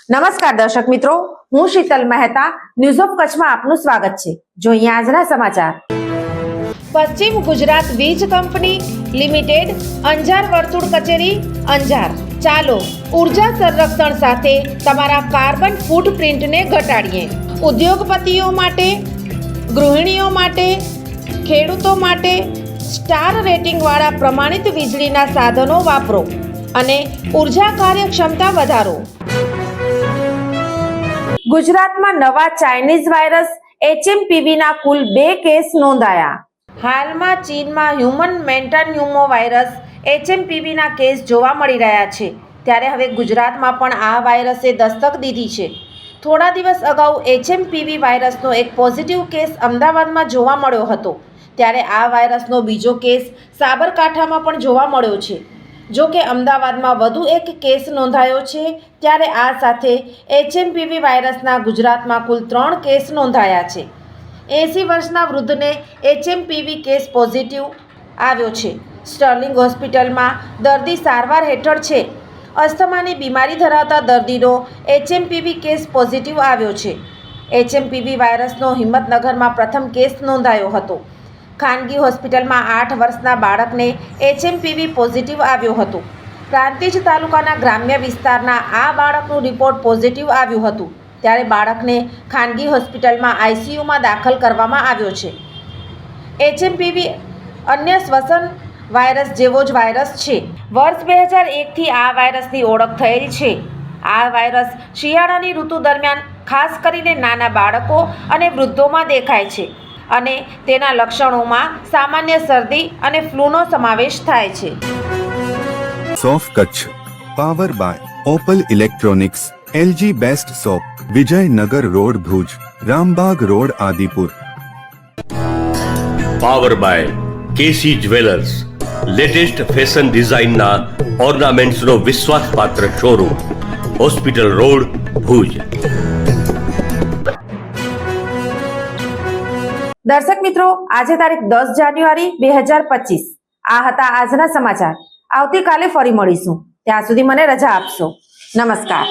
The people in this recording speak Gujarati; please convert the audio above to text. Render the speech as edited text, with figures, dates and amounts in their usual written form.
નમસ્કાર દર્શક મિત્રો, હું શીતલ મહેતા ન્યૂઝ ઓફ કચ્છમાં આપનું સ્વાગત છે। જોઈએ આજના સમાચાર। પશ્ચિમ ગુજરાત વીજ કંપની લિમિટેડ અંજાર વર્તુળ કચેરી અંજાર। ચાલો ઉર્જા સંરક્ષણ સાથે તમારા કાર્બન ફૂટપ્રિન્ટને ઘટાડીએ। ઉદ્યોગપતિઓ માટે, ગૃહિણીઓ માટે, ખેડૂતો માટે સ્ટાર રેટિંગવાળા પ્રમાણિત વીજળીના સાધનો વાપરો અને ઉર્જા કાર્યક્ષમતા વધારો। ગુજરાતમાં નવા ચાઇનીઝ વાયરસ HMPVના કુલ 2 કેસ નોંધાયા। હાલમાં ચીનમાં હ્યુમન મેન્ટાન્યુમો વાયરસ HMPVના કેસ જોવા મળી રહ્યા છે, ત્યારે હવે ગુજરાતમાં પણ આ વાયરસે દસ્તક દીધી છે। થોડા દિવસ અગાઉ HMPV વાયરસનો એક પોઝિટિવ કેસ અમદાવાદમાં જોવા મળ્યો હતો, ત્યારે આ વાયરસનો બીજો કેસ સાબરકાંઠામાં પણ જોવા મળ્યો છે। જો કે અમદાવાદમાં વધુ એક કેસ નોંધાયો છે, ત્યારે આ સાથે HMPV વાયરસના ગુજરાતમાં કુલ 3 કેસ નોંધાયા છે। 80 વર્ષના વૃદ્ધને HMPV કેસ પોઝિટિવ આવ્યો છે। સ્ટર્લિંગ હોસ્પિટલમાં દર્દી સારવાર હેઠળ છે। અસ્થમાની બીમારી ધરાવતા દર્દીનો HMPV કેસ પોઝિટિવ આવ્યો છે। HMPV વાયરસનો હિંમતનગરમાં પ્રથમ કેસ નોંધાયો હતો। ખાનગી હોસ્પિટલમાં 8 વર્ષના બાળકને HMPV પોઝિટિવ આવ્યો હતો। પ્રાંતિજ તાલુકાના ગ્રામ્ય વિસ્તારના આ બાળકનું રિપોર્ટ પોઝિટિવ આવ્યું હતું, ત્યારે બાળકને ખાનગી હોસ્પિટલમાં ICUમાં દાખલ કરવામાં આવ્યો છે। HMPV અન્ય શ્વસન વાયરસ જેવો જ વાયરસ છે। વર્ષ 2001થી આ વાયરસની ઓળખ થયેલ છે। આ વાયરસ શિયાળાની ઋતુ દરમિયાન ખાસ કરીને નાના બાળકો અને વૃદ્ધોમાં દેખાય છે અને તેના લક્ષણોમાં સામાન્ય શરદી અને ફ્લૂનો સમાવેશ થાય છે। સોફ Kutch power by Opal electronics, LG best shop, Vijaynagar road Bhuj, Rambag road Adipur. Power by KC jewellers, latest fashion ડિઝાઇનના ઓર્નામેન્ટ્સનો વિશ્વાસપાત્ર શોરૂમ, હોસ્પિટલ રોડ ભુજ। દર્શક મિત્રો, આજે તારીખ 10 જાન્યુઆરી 2025 આ હતા આજના સમાચાર। આવતીકાલે ફરી મળીશું, ત્યાં સુધી મને રજા આપશો। નમસ્કાર।